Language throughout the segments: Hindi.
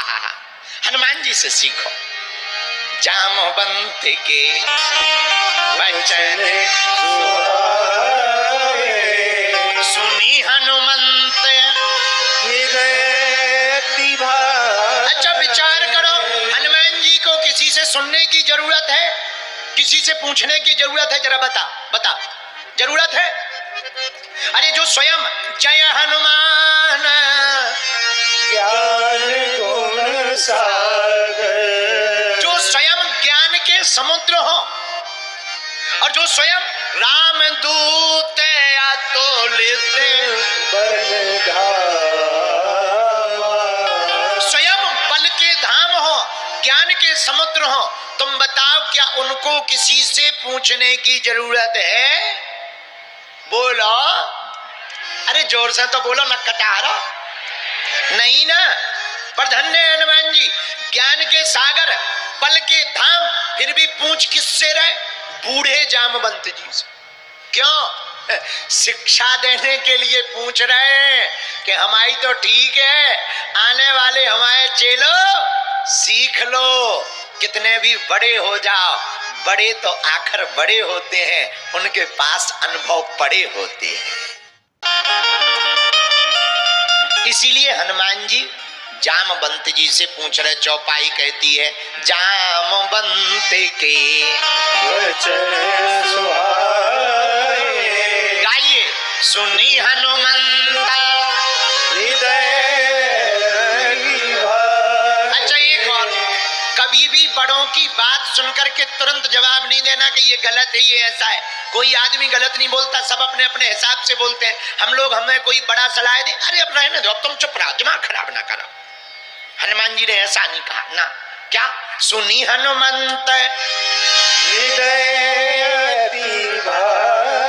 आहा, हनुमान जी से सीखो। जामवंत के वचन सुनी हनुमंत अच्छा विचार करो, हनुमान जी को किसी से सुनने की जरूरत है, किसी से पूछने की जरूरत है? जरा बता जरूरत है? अरे जो स्वयं जय हनुमान ज्ञान गुण सागर, जो स्वयं ज्ञान के समुद्र हो और जो स्वयं राम दूत अतुलित स्वयं बल के धाम हो, ज्ञान के समुद्र हो, तुम बताओ क्या उनको किसी से पूछने की जरूरत है? बोलो, अरे जोर से तो बोलो, न कटारा नहीं ना। पर धन्य हनुमान जी, ज्ञान के सागर, बल के धाम, फिर भी पूछ किससे रहे? बूढ़े जामवंत जी से। क्यों? शिक्षा देने के लिए पूछ रहे हैं कि हमारी तो ठीक है, आने वाले हमारे चेलो सीख लो। कितने भी बड़े हो जाओ, बड़े तो आखिर बड़े होते हैं, उनके पास अनुभव पड़े होते हैं। इसीलिए हनुमान जी जामवंत जी से पूछ रहे। चौपाई कहती है जामवंत के वचन सुहाए, गाइए सुनी हनुमंता हृदय। अच्छा एक और, कभी भी बड़ों की बात सुनकर के तुरंत जवाब नहीं देना कि ये गलत है, ये ऐसा है। कोई आदमी गलत नहीं बोलता, सब अपने अपने हिसाब से बोलते हैं। हम लोग, हमें कोई बड़ा सलाह दे, अरे अब रहने दो, अब तुम चुप रहो, दिमाग खराब ना करो। हनुमान जी ने ऐसा नहीं कहा ना। क्या? सुनी हनुमंत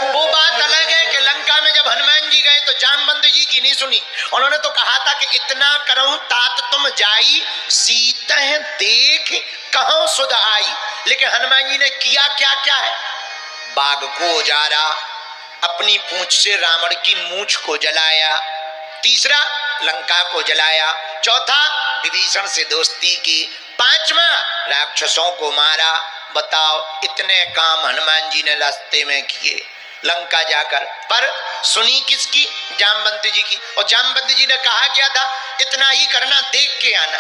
वो बात अलग है कि लंका में जब हनुमान जी गए तो जामवंत जी की नहीं सुनी। उन्होंने तो कहा था कि इतना करूं तात तुम जाई, सीता देख कहां सुध आई। लेकिन हनुमान जी ने किया क्या क्या है? बाघ को उजाड़ा, अपनी पूंछ से रावण की मूंछ को जलाया, तीसरा लंका को जलाया, चौथा विभीषण से दोस्ती की, पांचवा राक्षसों को मारा। बताओ, इतने काम हनुमान जी ने रास्ते में किए लंका जाकर। पर सुनी किसकी? जामवंत जी की। और जामवंत जी ने कहा क्या था? इतना ही करना, देख के आना।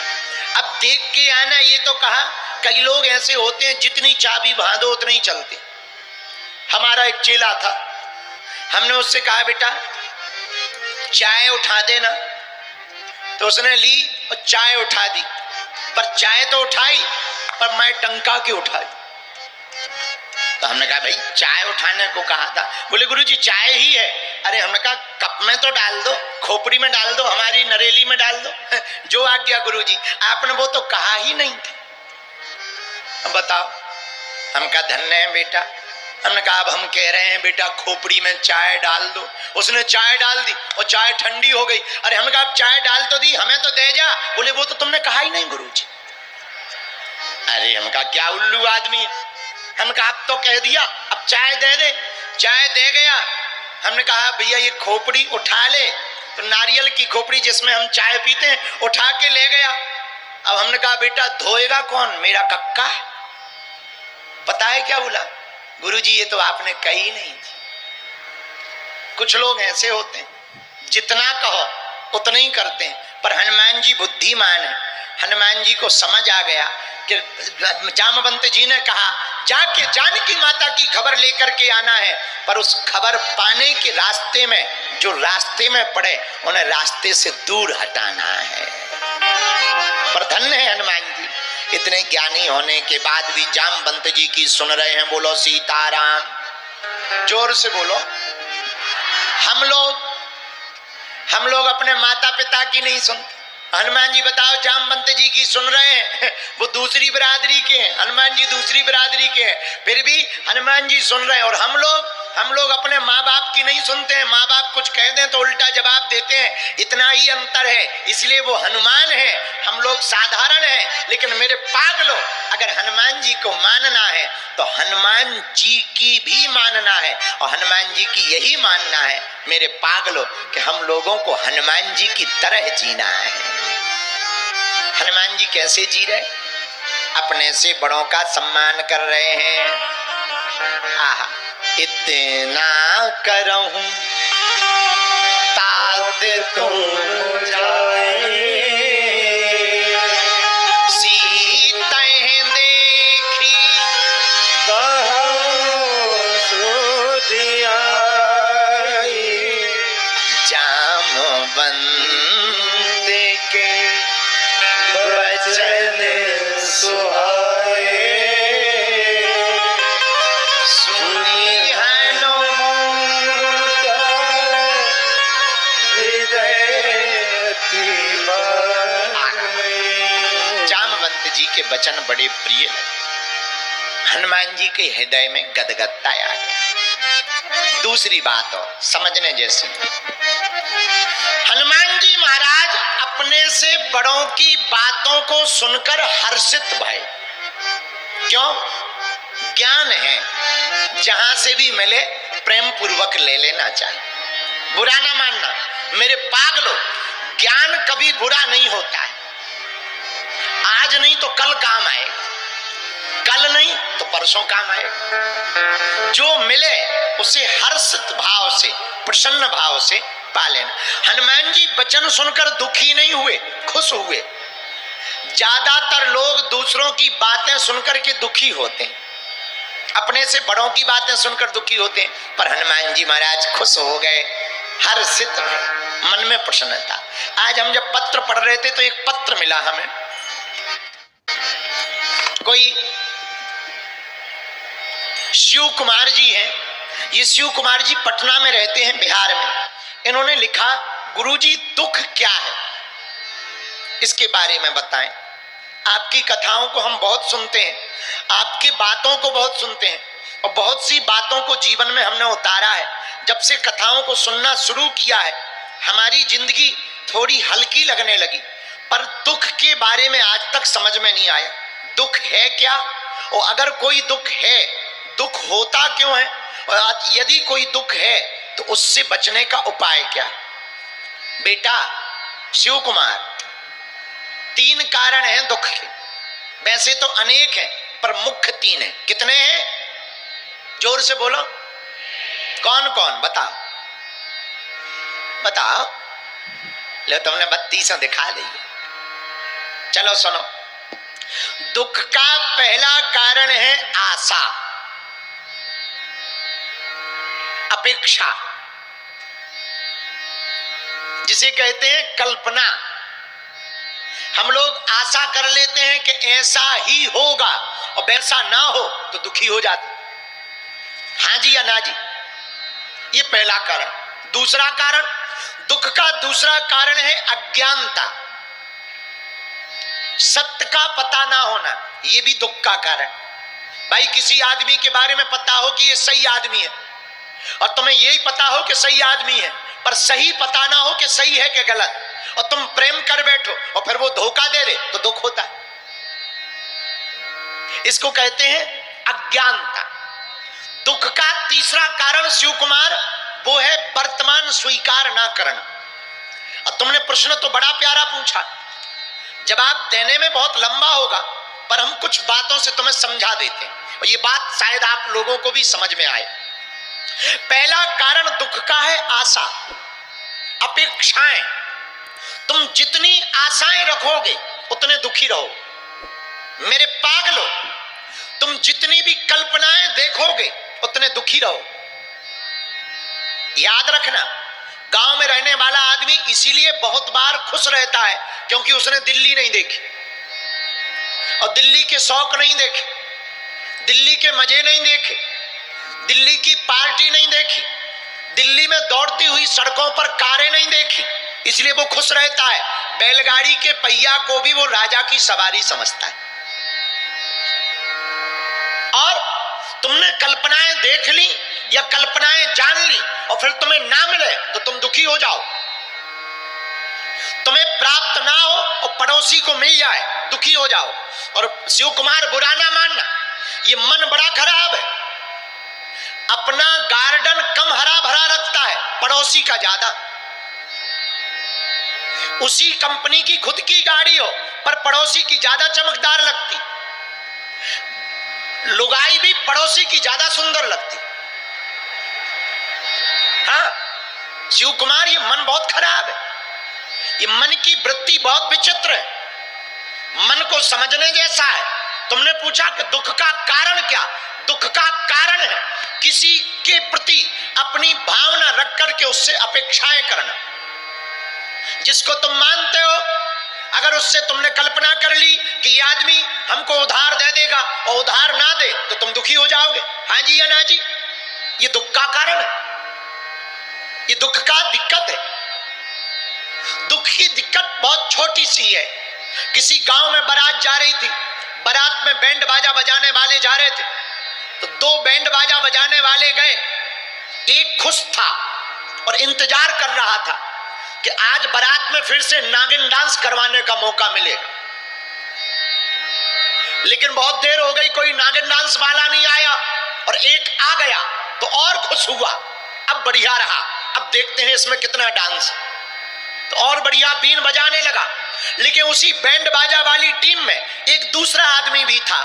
अब देख के आना ये तो कहा, कई लोग ऐसे होते हैं जितनी चाबी बांधो उतने ही चलते। हमारा एक चेला था, हमने उससे कहा बेटा चाय उठा देना, तो उसने ली और चाय उठा दी। पर चाय तो उठाई, पर मैं टंका के उठाई। तो हमने कहा भाई चाय उठाने को कहा था। बोले गुरुजी चाय ही है। अरे हमने कहा कप में तो डाल दो, खोपड़ी में डाल दो, हमारी नरेली में डाल दो, जो आज्ञा गुरुजी। आपने वो तो कहा ही नहीं था। बताओ, हम कहा धन्य है बेटा। हमने कहा अब हम कह रहे हैं बेटा खोपड़ी में चाय डाल दो। उसने चाय डाल दी और चाय ठंडी हो गई। अरे हमने कहा अब चाय डाल तो दी, हमें तो दे जा। बोले वो तो तुमने कहा ही नहीं गुरुजी। अरे हम कहा क्या उल्लू आदमी। हम कहा अब तो कह दिया, अब चाय दे दे। चाय दे गया। हमने कहा भैया ये खोपड़ी उठा ले, तो नारियल की खोपड़ी जिसमें हम चाय पीते हैं उठा के ले गया। अब हमने कहा बेटा धोएगा कौन? मेरा कक्का। पता है क्या बोला? गुरुजी ये तो आपने कही नहीं थी। कुछ लोग ऐसे होते हैं जितना कहो उतना ही करते हैं। पर हनुमान जी बुद्धिमान है। हनुमान जी को समझ आ गया कि जामवंत जी ने कहा जाके जानकी माता की खबर लेकर के आना है, पर उस खबर पाने के रास्ते में जो रास्ते में पड़े उन्हें रास्ते से दूर हटाना है। पर धन्य है हनुमान जी, इतने ज्ञानी होने के बाद भी जामवंत जी की सुन रहे हैं। बोलो सीताराम, जोर से बोलो। हम लोग अपने माता पिता की नहीं सुनते। हनुमान जी बताओ जामवंत जी की सुन रहे हैं, वो दूसरी बिरादरी के हैं, हनुमान जी दूसरी बिरादरी के हैं, फिर भी हनुमान जी सुन रहे हैं। और हम लोग अपने माँ बाप की नहीं सुनते हैं। माँ बाप कुछ कह दें तो उल्टा जवाब देते हैं। इतना ही अंतर है। इसलिए वो हनुमान है, हम लोग साधारण हैं। लेकिन मेरे पागलों, अगर हनुमान जी को मानना है तो हनुमान जी की भी मानना है, और हनुमान जी की यही मानना है मेरे पागलों कि हम लोगों को हनुमान जी की तरह जीना है। हनुमान जी कैसे जी रहे? अपने से बड़ों का सम्मान कर रहे हैं। आहा, इतना करहूं तात तुम जाए, सीता देखी जामवंत के वचन सुहाए, सुनी हनुमंत हृदय की बात। जामवंत जी के वचन बड़े प्रिय लगे। हनुमान जी के हृदय में गदगदता आ गई। दूसरी बात और समझने जैसी, हनुमान जी महाराज अपने से बड़ों की बातों को सुनकर हर्षित भये। क्यों? ज्ञान है, जहां से भी मिले प्रेम पूर्वक ले लेना चाहिए, बुरा ना मानना। मेरे पागलों, ज्ञान कभी बुरा नहीं होता है। आज नहीं तो कल काम आएगा, कल नहीं तो परसों काम आएगा। जो मिले उसे हर्षित भाव से, प्रसन्न भाव से पा लेना। हनुमान जी वचन सुनकर दुखी नहीं हुए, खुश हुए। ज्यादातर लोग दूसरों की बातें सुनकर के दुखी होते हैं, अपने से बड़ों की बातें सुनकर दुखी होते हैं, पर हनुमान जी महाराज खुश हो गए, हर्षित हुए, मन में प्रसन्नता। आज हम जब पत्र पढ़ रहे थे तो एक पत्र मिला हमें, कोई शिव कुमार जी हैं। ये शिव कुमार जी पटना में रहते हैं, बिहार में। इन्होंने लिखा, गुरुजी दुख क्या है, इसके बारे में बताएं। आपकी कथाओं को हम बहुत सुनते हैं, आपकी बातों को बहुत सुनते हैं, और बहुत सी बातों को जीवन में हमने उतारा है। जब से कथाओं को सुनना शुरू किया है, हमारी जिंदगी थोड़ी हल्की लगने लगी, पर दुख के बारे में आज तक समझ में नहीं आया। दुख है क्या, और अगर कोई दुख है, दुख होता क्यों है, और यदि कोई दुख है तो उससे बचने का उपाय क्या? बेटा शिव कुमार, 3 कारण हैं दुख के। वैसे तो अनेक हैं, पर मुख्य 3 हैं। कितने हैं? जोर से बोलो, कौन कौन? बताओ बताओ। ले, तुमने 32 दिखा दी। चलो सुनो। दुख का पहला कारण है आशा, अपेक्षा, जिसे कहते हैं कल्पना। हम लोग आशा कर लेते हैं कि ऐसा ही होगा, और वैसा ना हो तो दुखी हो जाते। हाँ जी या ना जी? ये पहला कारण। दूसरा कारण, दुख का दूसरा कारण है अज्ञानता, सत्य का पता ना होना। ये भी दुख का कारण। भाई, किसी आदमी के बारे में पता हो कि ये सही आदमी है, और तुम्हें यही पता हो कि सही आदमी है, पर सही पता ना हो कि सही है कि गलत, और तुम प्रेम कर बैठो और फिर वो धोखा दे दे, तो दुख होता है। इसको कहते हैं अज्ञानता। दुख का तीसरा कारण शिव कुमार, वो है वर्तमान स्वीकार ना करना। और तुमने प्रश्न तो बड़ा प्यारा पूछा, जवाब देने में बहुत लंबा होगा, पर हम कुछ बातों से तुम्हें समझा देते हैं, और ये बात शायद आप लोगों को भी समझ में आए। पहला कारण दुख का है आशा, अपेक्षाएं। तुम जितनी आशाएं रखोगे उतने दुखी रहो। मेरे पागलों, तुम जितनी भी कल्पनाएं देखोगे उतने दुखी रहो। याद रखना, गांव में रहने वाला आदमी इसीलिए बहुत बार खुश रहता है क्योंकि उसने दिल्ली नहीं देखी, और दिल्ली के शौक नहीं देखे, दिल्ली के मजे नहीं देखे, दिल्ली की पार्टी नहीं देखी, दिल्ली में दौड़ती हुई सड़कों पर कारें नहीं देखी, इसलिए वो खुश रहता है। बैलगाड़ी के पहिया को भी वो राजा की सवारी समझता है। और तुमने कल्पनाएं देख ली या कल्पनाएं जान ली और फिर तुम्हें ना मिले तो तुम दुखी हो जाओ। तुम्हें प्राप्त ना हो और पड़ोसी को मिल जाए, दुखी हो जाओ। और शिव कुमार, बुरा ना मानना, ये मन बड़ा खराब है। अपना गार्डन कम हरा भरा रखता है, पड़ोसी का ज्यादा। उसी कंपनी की खुद की गाड़ी हो पर पड़ोसी की ज्यादा चमकदार लगती, लुगाई भी पड़ोसी की ज्यादा सुंदर लगती। हाँ शिव कुमार, ये मन बहुत खराब है, ये मन की वृत्ति बहुत विचित्र है, मन को समझने जैसा है। तुमने पूछा कि दुख का कारण क्या? दुख का कारण है किसी के प्रति अपनी भावना रख करके उससे अपेक्षाएं करना। जिसको तुम मानते हो, अगर उससे तुमने कल्पना कर ली कि ये आदमी हमको उधार दे देगा और उधार ना दे तो तुम दुखी हो जाओगे। हाँ जी या ना जी? ये दुख का कारण है, ये दुख का दिक्कत है। दुख की दिक्कत बहुत छोटी सी है। किसी गांव में बारात जा रही थी, बारात में बैंड बाजा बजाने वाले जा रहे थे, तो दो बैंड बाजा बजाने वाले गए। एक खुश था और इंतजार कर रहा था कि आज बारात में फिर से नागिन डांस करवाने का मौका मिलेगा, लेकिन बहुत देर हो गई, कोई नागिन डांस वाला नहीं आया, और एक आ गया तो और खुश हुआ, अब बढ़िया रहा, अब देखते हैं इसमें कितना डांस, तो और बढ़िया बीन बजाने लगा। लेकिन उसी बैंड बाजा वाली टीम में एक दूसरा आदमी भी था।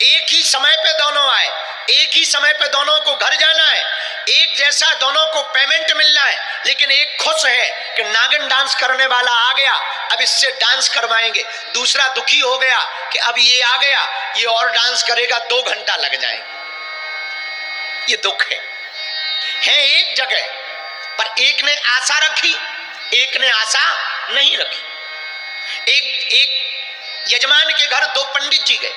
एक ही समय पे दोनों आए, एक ही समय पे दोनों को घर जाना है, एक जैसा दोनों को पेमेंट मिलना है, लेकिन एक खुश है कि नागिन डांस करने वाला आ गया, अब इससे डांस करवाएंगे। दूसरा दुखी हो गया कि अब ये आ गया, ये और डांस करेगा, 2 घंटा लग जाएंगे। ये दुख है एक जगह पर। एक ने आशा रखी, एक ने आशा नहीं रखी। एक यजमान के घर 2 पंडित जी गए,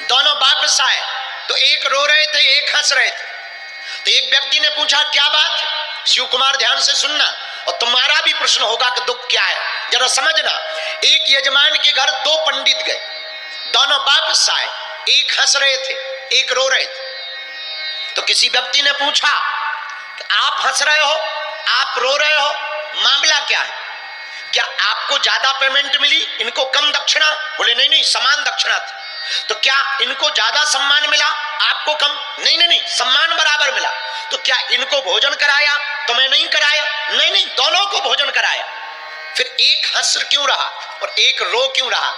दोनों वापस आए तो एक रो रहे थे, एक हंस रहे थे। तो एक व्यक्ति ने पूछा क्या बात है? शिव कुमार ध्यान से सुनना, और तुम्हारा भी प्रश्न होगा कि दुख क्या है, जरा समझना। एक यजमान के घर 2 पंडित गए, दोनों वापस आए, एक हंस रहे थे, एक रो रहे थे। तो किसी व्यक्ति ने पूछा कि आप हंस रहे हो, आप रो रहे हो, मामला क्या है? क्या आपको ज्यादा पेमेंट मिली, इनको कम दक्षिणा? बोले नहीं नहीं, समान दक्षिणा थी। तो क्या इनको ज्यादा सम्मान मिला, आपको कम? नहीं नहीं नहीं, सम्मान बराबर मिला। तो क्या इनको भोजन कराया, तुम्हें नहीं कराया? नहीं नहीं, दोनों को भोजन कराया। फिर एक हंस क्यों रहा और एक रो क्यों रहा?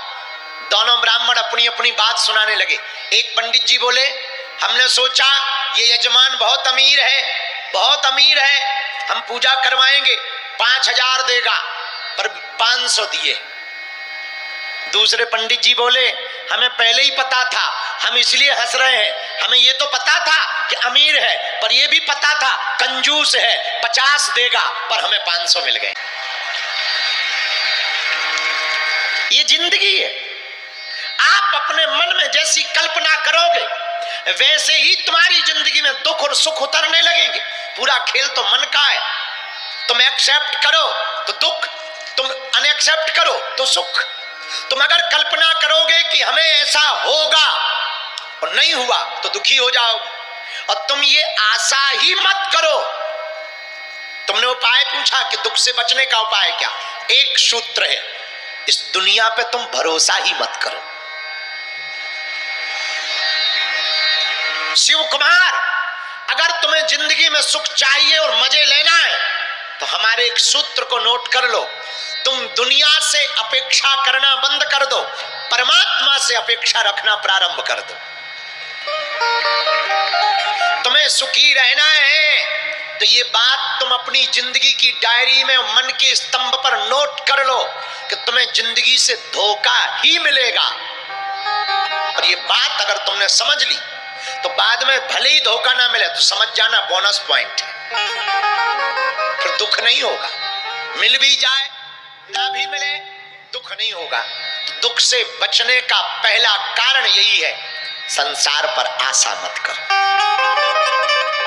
दोनों ब्राह्मण अपनी अपनी बात सुनाने लगे। एक पंडित जी बोले हमने सोचा ये यजमान बहुत अमीर है, बहुत अमीर है, हम पूजा करवाएंगे, 5000 देगा, पर 500 दिए। दूसरे पंडित जी बोले हमें पहले ही पता था, हम इसलिए हंस रहे हैं, हमें ये तो पता था कि अमीर है, पर ये भी पता था कंजूस है, 50 देगा, पर हमें 500 मिल गए। ये जिंदगी है। आप अपने मन में जैसी कल्पना करोगे वैसे ही तुम्हारी जिंदगी में दुख और सुख उतरने लगेंगे। पूरा खेल तो मन का है। तुम एक्सेप्ट करो तो दुख, तुम अनएक्सेप्ट करो तो सुख। तुम अगर कल्पना करोगे कि हमें ऐसा होगा और नहीं हुआ तो दुखी हो जाओगे, और तुम ये आशा ही मत करो। तुमने उपाय पूछा कि दुख से बचने का उपाय क्या? एक सूत्र है, इस दुनिया पे तुम भरोसा ही मत करो। शिव कुमार, अगर तुम्हें जिंदगी में सुख चाहिए और मजे लेना है तो हमारे एक सूत्र को नोट कर लो। तुम दुनिया से अपेक्षा करना बंद कर दो, परमात्मा से अपेक्षा रखना प्रारंभ कर दो। तुम्हें सुखी रहना है तो ये बात तुम अपनी जिंदगी की डायरी में, मन के स्तंभ पर नोट कर लो कि तुम्हें जिंदगी से धोखा ही मिलेगा। और ये बात अगर तुमने समझ ली तो बाद में भले ही धोखा ना मिले तो समझ जाना बोनस पॉइंट है, फिर दुख नहीं होगा। मिल भी जाए ना भी मिले दुख नहीं होगा। दुख से बचने का पहला कारण यही है, संसार पर आशा मत करो,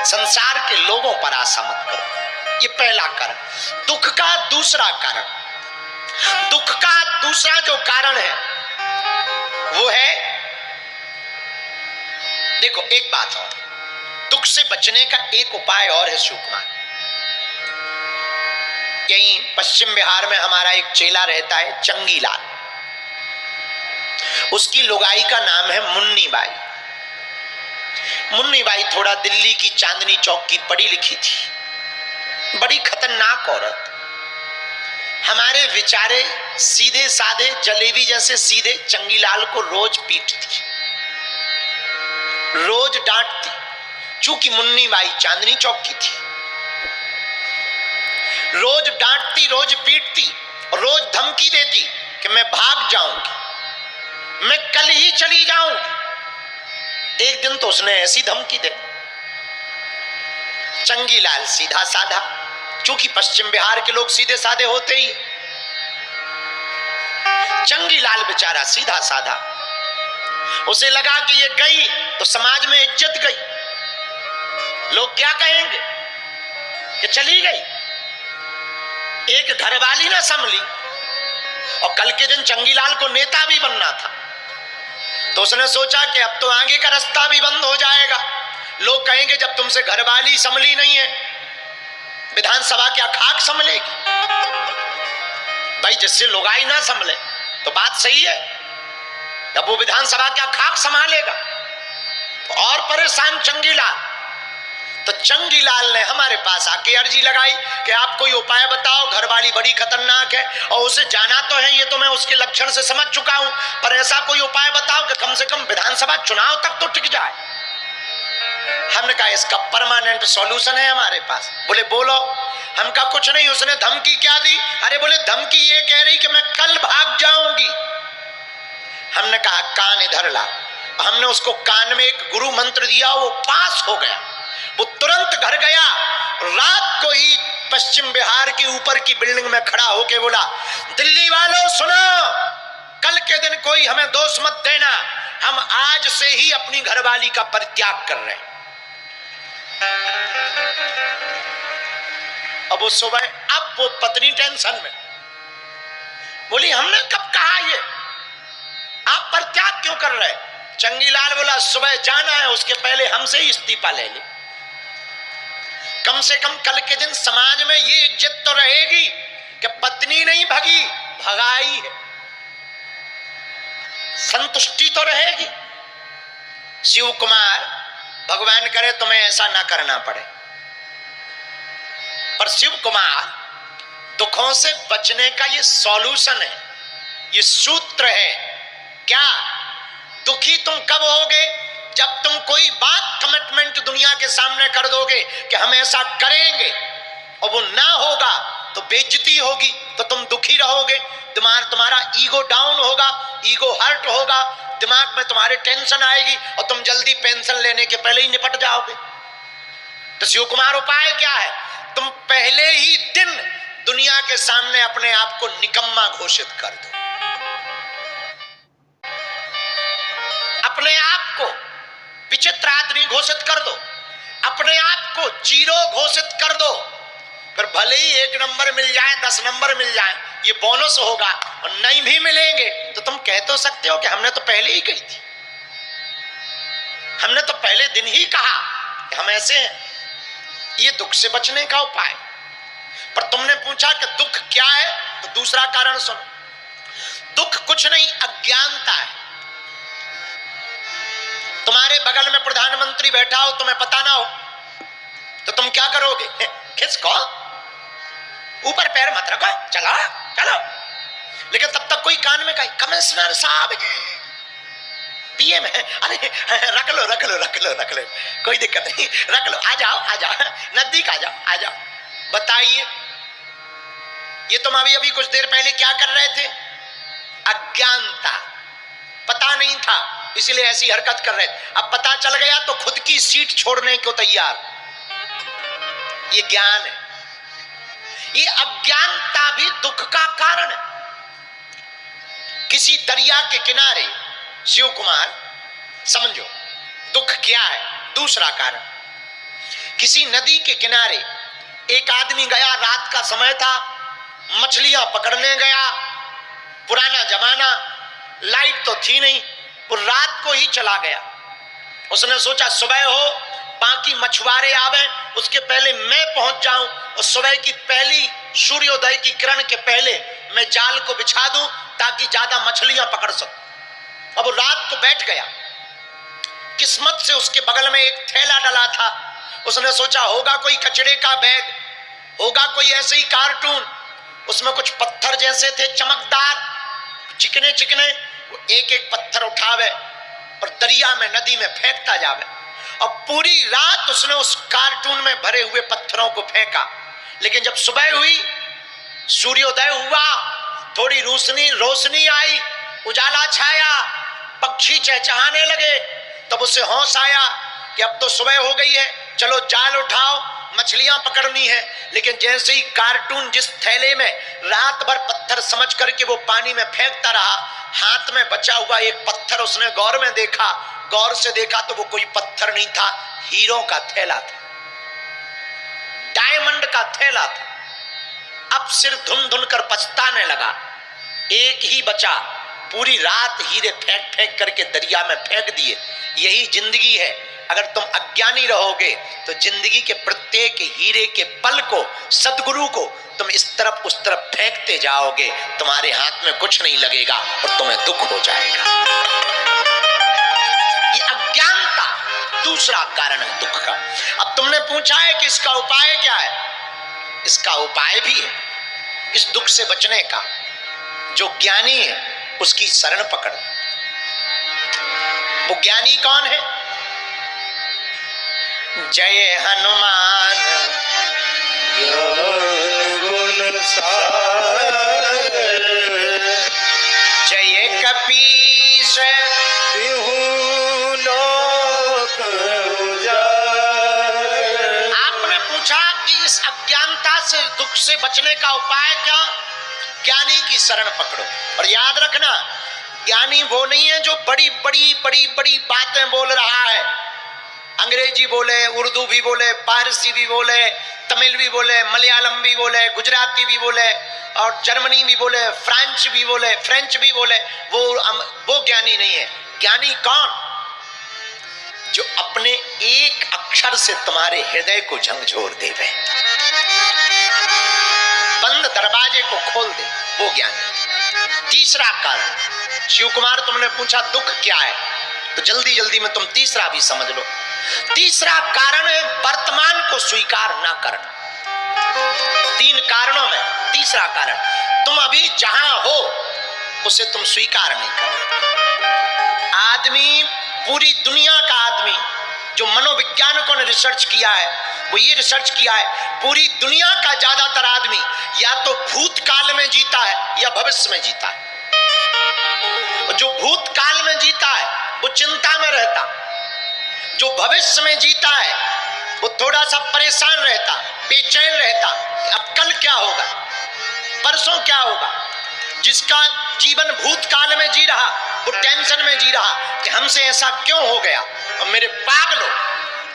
संसार के लोगों पर आशा मत करो। ये पहला कारण। दुख का दूसरा कारण, दुख का दूसरा जो कारण है वो है, देखो एक बात और, दुख से बचने का एक उपाय और है शिव कुमार। यहीं पश्चिम बिहार में हमारा एक चेला रहता है चंगीलाल, उसकी लुगाई का नाम है मुन्नी बाई। मुन्नी बाई थोड़ा दिल्ली की चांदनी चौक की पढ़ी लिखी थी, बड़ी खतरनाक औरत। हमारे विचारे सीधे साधे जलेबी जैसे सीधे चंगीलाल को रोज पीटती, रोज डांटती, चूंकि मुन्नी बाई चांदनी चौक की थी। रोज डांटती, रोज पीटती, रोज धमकी देती कि मैं भाग जाऊंगी, मैं कल ही चली जाऊंगी। एक दिन तो उसने ऐसी धमकी दे। चंगीलाल सीधा साधा, चूंकि पश्चिम बिहार के लोग सीधे साधे होते ही, चंगीलाल बेचारा सीधा साधा, उसे लगा कि ये गई तो समाज में इज्जत गई, लोग क्या कहेंगे कि चली गई। एक घरवाली ना संभली, और कल के दिन चंगीलाल को नेता भी बनना था, तो उसने सोचा कि अब तो आगे का रास्ता भी बंद हो जाएगा। लोग कहेंगे जब तुमसे घरवाली संभली नहीं है, विधानसभा क्या खाक संभलेगी? भाई जिससे लुगाई ना संभले तो बात सही है, अब वो विधानसभा क्या खाक संभालेगा? तो और परेशान चंगीलाल। तो चंगीलाल ने हमारे पास आके अर्जी लगाई कि आप कोई उपाय बताओ, घरवाली बड़ी खतरनाक है और उसे जाना तो है, ये तो मैं उसके लक्षण से समझ चुका हूं, पर ऐसा कोई उपाय बताओ कि कम से कम विधानसभा चुनाव तक तो टिक जाए। हमने कहा इसका परमानेंट सॉल्यूशन है हमारे पास। बोले बोलो। हम कहा कुछ नहीं। उसने धमकी क्या दी? अरे बोले धमकी ये कह रही कि मैं कल भाग जाऊंगी। हमने कहा कान इधर ला। हमने उसको कान में एक गुरु मंत्र दिया, वो पास हो गया। वो तुरंत घर गया, रात को ही पश्चिम बिहार के ऊपर की बिल्डिंग में खड़ा होके बोला, दिल्ली वालों सुनो, कल के दिन कोई हमें दोष मत देना, हम आज से ही अपनी घरवाली का परित्याग कर रहे हैं। अब वो सुबह, अब वो पत्नी टेंशन में बोली हमने कब कहा ये, आप परित्याग क्यों कर रहे? चंगीलाल बोला सुबह जाना है, उसके पहले हमसे ही इस्तीफा ले ले, कम से कम कल के दिन समाज में ये इज्जत तो रहेगी कि पत्नी नहीं भगी, भगाई है, संतुष्टि तो रहेगी। शिव कुमार, भगवान करे तुम्हें ऐसा ना करना पड़े, पर शिव कुमार दुखों से बचने का ये सॉल्यूशन है, ये सूत्र है। क्या? दुखी तुम कब होगे? जब तुम कोई बात कमिटमेंट दुनिया के सामने कर दोगे कि हम ऐसा करेंगे और वो ना होगा तो बेइज्जती होगी, तो तुम दुखी रहोगे, दिमाग तुम्हारा ईगो डाउन होगा, ईगो हर्ट होगा, दिमाग में तुम्हारे टेंशन आएगी और तुम जल्दी पेंशन लेने के पहले ही निपट जाओगे। तो शिव कुमार उपाय क्या है? तुम पहले ही दिन दुनिया के सामने अपने आप को निकम्मा घोषित कर दो, अपने आप को विचित्र आदमी घोषित कर दो, अपने आप को जीरो घोषित कर दो। फिर भले ही 1 नंबर मिल जाए, 10 नंबर मिल जाए, ये बोनस होगा, और नहीं भी मिलेंगे तो तुम कह तो सकते हो कि हमने तो पहले ही कही थी, हमने तो पहले दिन ही कहा कि हम ऐसे हैं। ये दुख से बचने का उपाय। पर तुमने पूछा कि दुख क्या है, तो दूसरा कारण सुनो। दुख कुछ नहीं, अज्ञानता है। तुम्हारे बगल में प्रधानमंत्री बैठा हो, तुम्हें पता ना हो तो तुम क्या करोगे? खिसको, ऊपर पैर मत रखो, चलो चलो। लेकिन तब तक कोई कान में कहे कमिश्नर साहब पीएम है, अरे रख लो रख लो रख लो रख लो, कोई दिक्कत नहीं, रख लो, आ जाओ आ जाओ, नजदीक आ जाओ आ जाओ। बताइए, ये तुम अभी अभी कुछ देर पहले क्या कर रहे थे? अज्ञानता, पता नहीं था इसलिए ऐसी हरकत कर रहे थे, अब पता चल गया तो खुद की सीट छोड़ने को तैयार। ये ज्ञान है। ये अज्ञानता भी दुख का कारण है। किसी दरिया के किनारे, शिव कुमार समझो दुख क्या है। दूसरा कारण, किसी नदी के किनारे एक आदमी गया, रात का समय था, मछलियां पकड़ने गया। पुराना जमाना, लाइट तो थी नहीं, वो रात को ही चला गया। उसने सोचा सुबह हो, बाकी मछुआरे आवे, उसके पहले मैं पहुंच जाऊं और सुबह की पहली सूर्योदय की किरण के पहले मैं जाल को बिछा दूं ताकि ज्यादा मछलियां पकड़ सकूं। अब रात को बैठ गया। किस्मत से उसके बगल में एक थैला डला था। उसने सोचा होगा कोई कचड़े का बैग, होगा कोई ऐसे ही कार्टून, उसमें कुछ पत्थर पत्थर जैसे थे चमकदार, चिकने चिकने। वो एक एक पत्थर उठावे और दरिया में, नदी में फेंकता जावे। और पूरी रात उसने उस कार्टून में भरे हुए पत्थरों को फेंका। लेकिन जब सुबह हुई, सूर्योदय हुआ, थोड़ी रोशनी आई, उजाला छाया, पक्षी चहचहाने लगे, तब उसे होश आया कि अब तो सुबह हो गई है, चलो जाल उठाओ, मछलियां पकड़नी है। लेकिन जैसे ही कार्टून जिस थैले में रात भर पत्थर समझ करके वो पानी में फेंकता रहा, हाथ में बचा हुआ एक पत्थर उसने गौर में देखा। गौर से देखा तो वो कोई पत्थर नहीं था, हीरो का थैला था, डायमंड का थैला था। अब सिर धुन धुन कर पछताने लगा, एक ही बचा, पूरी रात हीरे फेंक फेंक करके दरिया में फेंक दिए। यही जिंदगी है। अगर तुम अज्ञानी रहोगे तो जिंदगी के प्रत्येक हीरे के पल को, सद्गुरु को तुम इस तरफ उस तरफ फेंकते जाओगे, तुम्हारे हाथ में कुछ नहीं लगेगा और तुम्हें दुख हो जाएगा। ये अज्ञानता दूसरा कारण है दुख का। अब तुमने पूछा है कि इसका उपाय क्या है? इसका उपाय भी है इस दुख से बचने का। जो ज्ञानी है उसकी शरण पकड़। वो ज्ञानी कौन है? जय हनुमान गुण सागर, जय कपीस लोक उजागर। आपने पूछा कि इस अज्ञानता से, दुख से बचने का उपाय क्या? ज्ञानी की शरण पकड़ो। और याद रखना, ज्ञानी वो नहीं है जो बड़ी बड़ी बड़ी बड़ी बातें बोल रहा है। अंग्रेजी बोले, उर्दू भी बोले, पारसी भी बोले, तमिल भी बोले, मलयालम भी बोले, गुजराती भी बोले, और जर्मनी भी बोले, फ्रेंच भी बोले, वो ज्ञानी नहीं है। ज्ञानी कौन? जो अपने एक अक्षर से तुम्हारे हृदय को झंझोर देवे, बंद दरवाजे को खोल दे, वो ज्ञानी। तीसरा कारण, शिव कुमार तुमने पूछा दुख क्या है, तो जल्दी जल्दी में तुम तीसरा भी समझ लो। तीसरा कारण है वर्तमान को स्वीकार ना करना। 3 कारणों में तीसरा कारण, तुम अभी जहां हो उसे तुम स्वीकार नहीं कर। आदमी, पूरी दुनिया का आदमी, जो मनोवैज्ञानिकों ने रिसर्च किया है, वो ये रिसर्च किया है, पूरी दुनिया का ज्यादातर आदमी या तो भूतकाल में जीता है या भविष्य में जीता है। जो भूतकाल में जीता है वो चिंता में रहता, जो भविष्य में जीता है वो थोड़ा सा परेशान रहता, बेचैन रहता, अब कल क्या होगा, परसों क्या होगा। जिसका जीवन भूतकाल में जी रहा वो टेंशन में जी रहा कि हमसे ऐसा क्यों हो गया। और मेरे पागलों,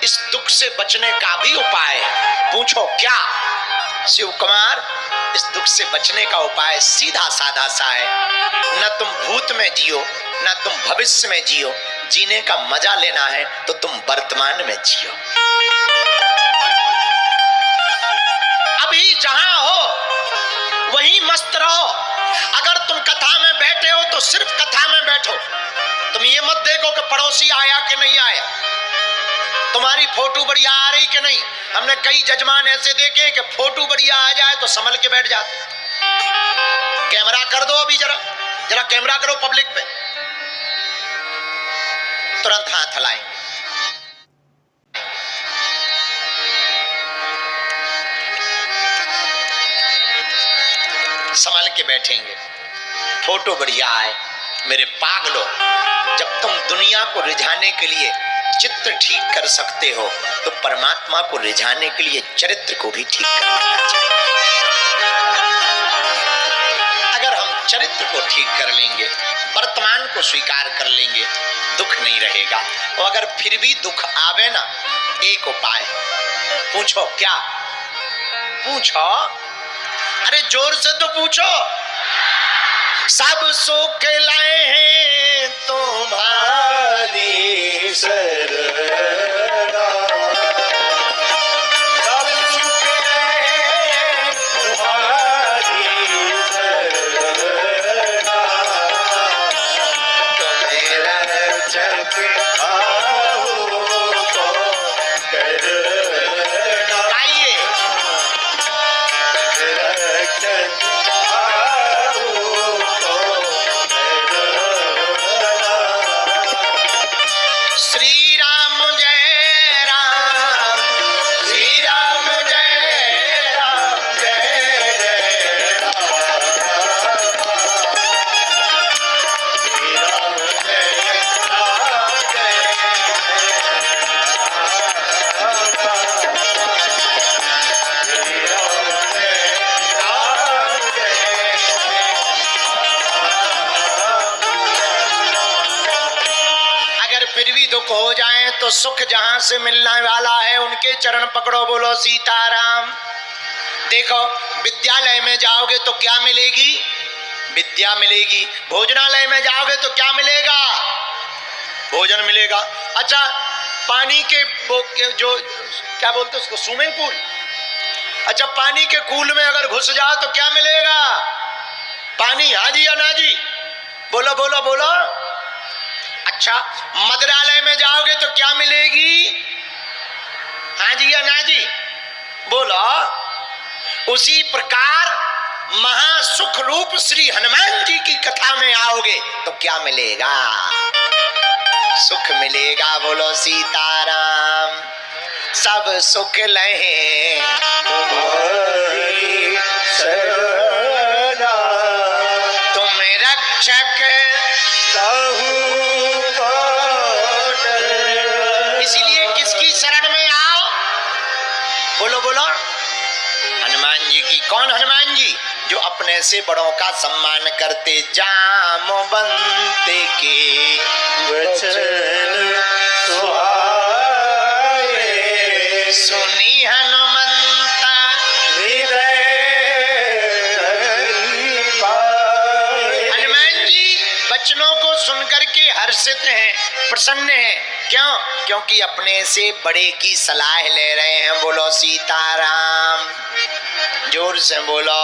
इस दुख से बचने का भी उपाय है। पूछो क्या? शिव कुमार, इस दुख से बचने का उपाय सीधा साधा सा है। न तुम भूत में जियो, न तुम भविष्य में जियो। जीने का मजा लेना है तो तुम वर्तमान में जियो। अभी जहां हो वहीं मस्त रहो। अगर तुम कथा में बैठे हो तो सिर्फ कथा में बैठो। तुम ये मत देखो कि पड़ोसी आया कि नहीं आया, तुम्हारी फोटो बढ़िया आ रही कि नहीं। हमने कई जजमान ऐसे देखे कि फोटो बढ़िया आ जाए तो संभल के बैठ जाते। कैमरा कर दो, अभी जरा कैमरा करो पब्लिक पे, तुरंत हाथ हिलाएंगे। संभल के बैठेंगे, फोटो बढ़िया आए। मेरे पागलों, जब तुम दुनिया को रिझाने के लिए चित्र ठीक कर सकते हो तो परमात्मा को रिझाने के लिए चरित्र को भी ठीक कर लेना चाहिए। अगर हम चरित्र को ठीक कर लेंगे, वर्तमान को स्वीकार कर लेंगे, दुख नहीं रहेगा। और अगर फिर भी दुख आवे ना, एक उपाय। पूछो क्या? पूछो, अरे जोर से तो पूछो। सब सुख लाए हैं तुम्हारी शरणा, सब सुख लाए हैं तुम्हारी शरणा, तुम्हें रक्षक आओ तो करना। गाइए, रक्षक आओ सुख हो जाए तो सुख जहां से मिलने वाला है उनके चरण पकड़ो, बोलो सीताराम। देखो विद्यालय में जाओगे तो क्या मिलेगी? विद्या मिलेगी। भोजनालय में जाओगे तो क्या मिलेगा? भोजन मिलेगा। अच्छा पानी के जो क्या बोलते उसको, स्विमिंग पूल, अच्छा पानी के कूल में अगर घुस जाओ तो क्या मिलेगा? पानी। हाँ जी या ना जी? बोलो बोलो बोलो। अच्छा मदिरालय में जाओगे तो क्या मिलेगी? हाँ जी या ना जी? बोलो। उसी प्रकार महासुख रूप श्री हनुमान जी की कथा में आओगे तो क्या मिलेगा? सुख मिलेगा। बोलो सीताराम। सब सुख लहे तुम्हारी शरणा, तुम रक्षक इसलिए किसकी शरण में आओ? बोलो बोलो। हनुमान जी की। कौन हनुमान जी? जो अपने से बड़ों का सम्मान करते, जामवंत के वचन सुहाए, सुनी हनुमंता हृदय पाए। हनुमान जी वचनों को सुनकर के हर्षित हैं, प्रसन्न हैं। क्यों? क्योंकि अपने से बड़े की सलाह ले रहे हैं। बोलो सीताराम। जोर से बोलो।